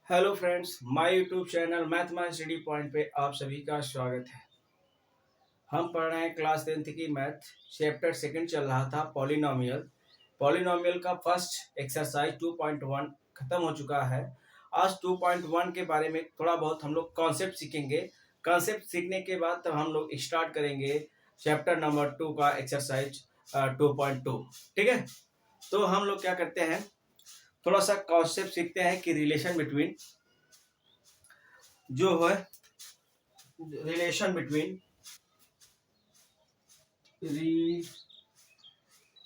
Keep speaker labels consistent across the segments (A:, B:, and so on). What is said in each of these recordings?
A: Hello friends, my YouTube channel math study point पे आप सभी का स्वागत है। हम पढ़ रहे हैं क्लास 10th की मैथ। चैप्टर सेकंड चल रहा था पॉलिनोमियल। पॉलिनोमियल का फर्स्ट एक्सरसाइज 2.1 खत्म हो चुका है। आज 2.1 के बारे में थोड़ा बहुत हम लोग कॉन्सेप्ट सीखेंगे। कॉन्सेप्ट सीखने के बाद तब हम लोग स्टार्ट करेंगे चैप्टर नंबर 2 का एक्सरसाइज 2.2। ठीक है, तो हम लोग क्या करते हैं, थोड़ा सा कॉन्सेप्ट सीखते हैं कि रिलेशन बिटवीन जो है relation between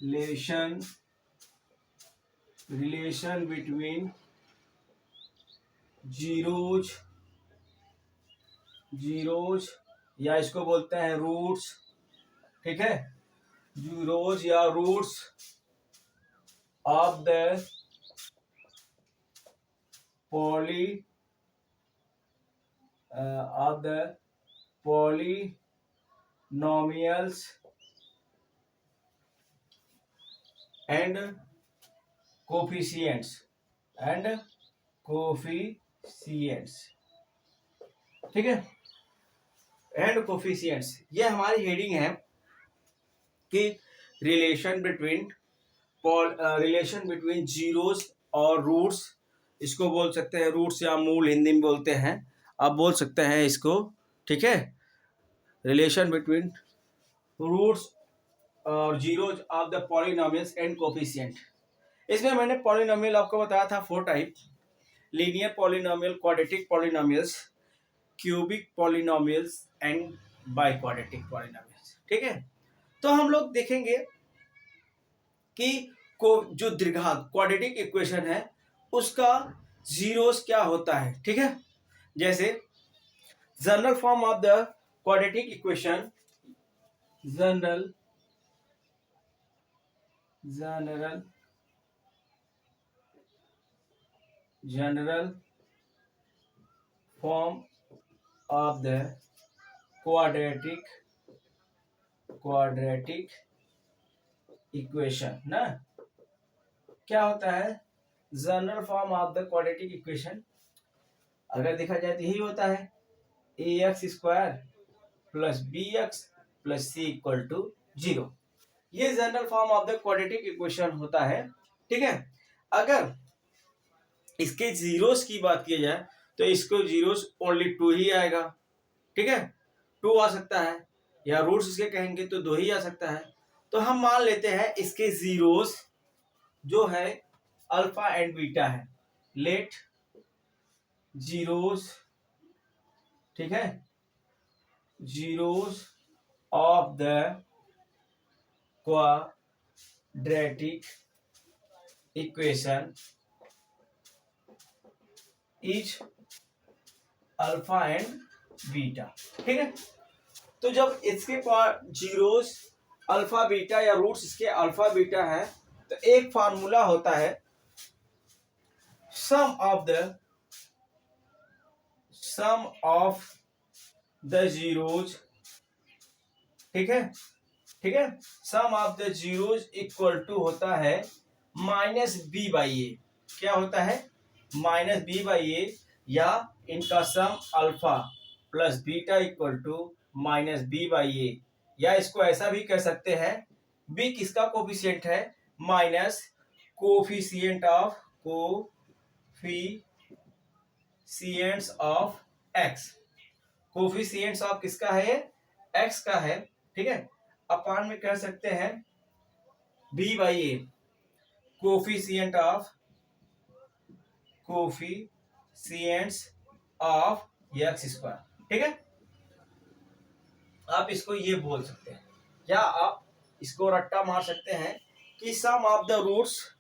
A: relation relation between zeros zeros या इसको बोलते हैं रूट्स। ठीक है, जीरोज या roots of the poly of the polynomials and coefficients and coefficients. ठीक है, एंड कोफिशिएंट्स ये हमारी हेडिंग है कि रिलेशन बिटवीन जीरोस और रूट्स। इसको बोल सकते हैं रूट्स या मूल, हिंदी में बोलते हैं, आप बोल सकते हैं इसको। ठीक है, रिलेशन बिटवीन रूट्स और zeros of the polynomials and coefficient. इसमें मैंने पॉलिनोमियल आपको बताया था 4 type: linear polynomial, quadratic polynomials, cubic polynomials and biquadratic polynomials. ठीक है, तो हम लोग देखेंगे कि को जो द्विघात क्वाड्रेटिक इक्वेशन है उसका जीरोस क्या होता है। ठीक है, जैसे general form of the quadratic equation, general general general form of the quadratic quadratic equation ना, क्या होता है general form of the quadratic equation? अगर देखा जाए तो यही होता है a x square plus b x plus c equal to 0। ये general form of the quadratic equation होता है। ठीक है, अगर इसके जीरोस की बात की जाए तो इसको जीरोस ओनली 2 ही आएगा। ठीक है, 2 आ सकता है, या रूट्स इसके कहेंगे तो 2 ही आ सकता है। तो हम मान लेते हैं इसके जीरोस जो है अल्फा एंड बीटा है। लेट जीरोस, ठीक है, zeros of the quadratic equation is alpha and beta. ठीक है, तो जब इसके पास जीरोस अल्फा बीटा या रूट्स इसके अल्फा बीटा है तो एक फार्मूला होता है सम ऑफ द जीरोज। ठीक है, ठीक है, sum of the zeros equal to होता है माइनस बी बाई ए। क्या होता है? माइनस बी बाई ए, या इनका sum alpha plus beta equal to minus B by A, या इसको ऐसा भी कह सकते हैं बी किसका कोफिशिएंट है? Minus coefficients of x. Coefficients of किसका है? एक्स का है। ठीक है, अपान में कह सकते हैं B by A, coefficient of x square. ठीक है, आप इसको ये बोल सकते हैं, या आप इसको रट्टा मार सकते हैं कि sum of the roots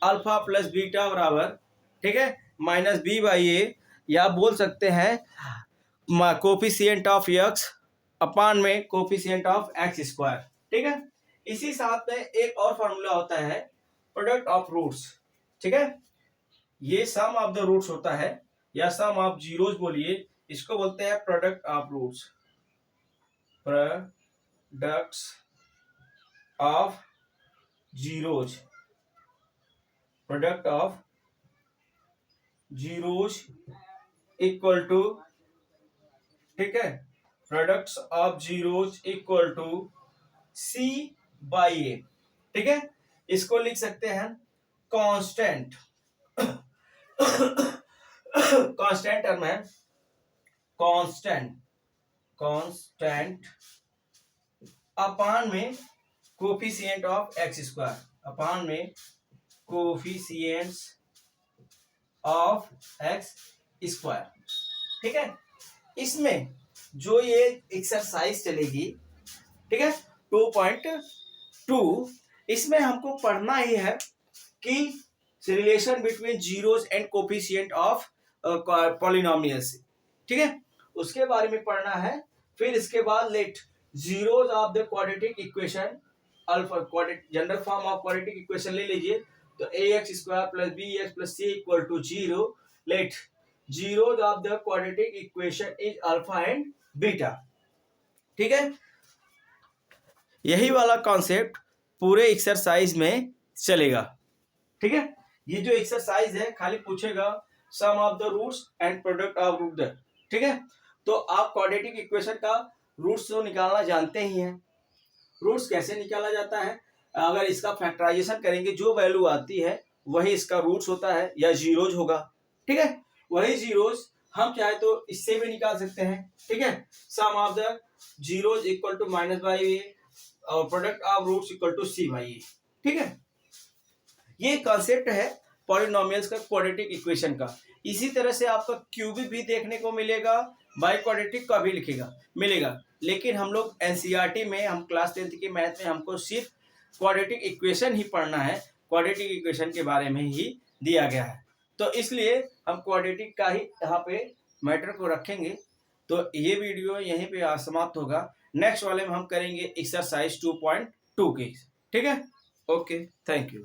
A: alpha plus beta बराबर, ठीक है, माइनस बी बाई ए, या बोल सकते हैं कोफिशिएंट ऑफ एक्स अपान में कोफिशिएंट ऑफ एक्स स्क्वायर। ठीक है, इसी साथ में एक और फॉर्मूला होता है प्रोडक्ट ऑफ रूट्स। ठीक है, ये सम ऑफ द रूट्स होता है, या सम ऑफ जीरोस बोलिए, इसको बोलते हैं product of roots. Products of zeros, product of zeros equal to, ठीक है, products of zeros equal to C by A, ठीक है। इसको लिख सकते हैं कांस्टेंट, कांस्टेंट टर्म है, कांस्टेंट, कांस्टेंट अपान में coefficient of x square, upon में कोफिशिएंट्स ऑफ एक्स स्क्वायर, ठीक है। इसमें जो ये एक्सरसाइज चलेगी, ठीक है, 2.2, इसमें हमको पढ़ना ही है कि relation between zeros and coefficient of polynomials, ठीक है, उसके बारे में पढ़ना है। फिर इसके बाद let zeros of the quadratic equation, alpha general form of quadratic equation ले लीजिए, तो ax square plus bx plus c equal to 0, let zeros of the quadratic equation is alpha and beta, ठीक है। यही वाला कॉन्सेप्ट पूरे exercise में चलेगा, ठीक है। ये जो एक्सरसाइज है खाली पूछेगा sum of the roots and product of root the, ठीक है। तो आप क्वाड्रेटिक इक्वेशन का रूट्स तो निकालना जानते ही हैं। रूट्स कैसे निकाला जाता है, अगर इसका फैक्टराइजेशन करेंगे जो वैल्यू आती है वही इसका रूट्स होता है या जीरोज होगा, ठीक है। वही जीरोज हम चाहे तो इससे भी निकाल सकते हैं, ठीक है। Sum of the zeros equal to minus by A और product of roots equal to C by A, ठीक है। ये कॉन्सेप्ट है पॉलिनोमियल्स का क्वाड्रेटिक इक्वेशन का। इसी तरह से आपका क्यूबिक भी देखने को मिलेगा, बाई क्वाड्रेटिक का भी मिलेगा। लेकिन हम लोग एनसीईआरटी में, हम क्लास 10th की मैथ में हमको सिर्फ क्वाड्रेटिक इक्वेशन ही पढ़ना है, क्वाड्रेटिक इक्वेशन के बारे में ही दिया गया है। तो इसलिए हम क्वाड्रेटिक का ही यहाँ पे मैटर को रखेंगे। तो ये वीडियो यहीं पे समाप्त होगा। नेक्स्ट वाले में हम करेंगे एक्सरसाइज 2.2 के, ठीक है। Okay, thank you.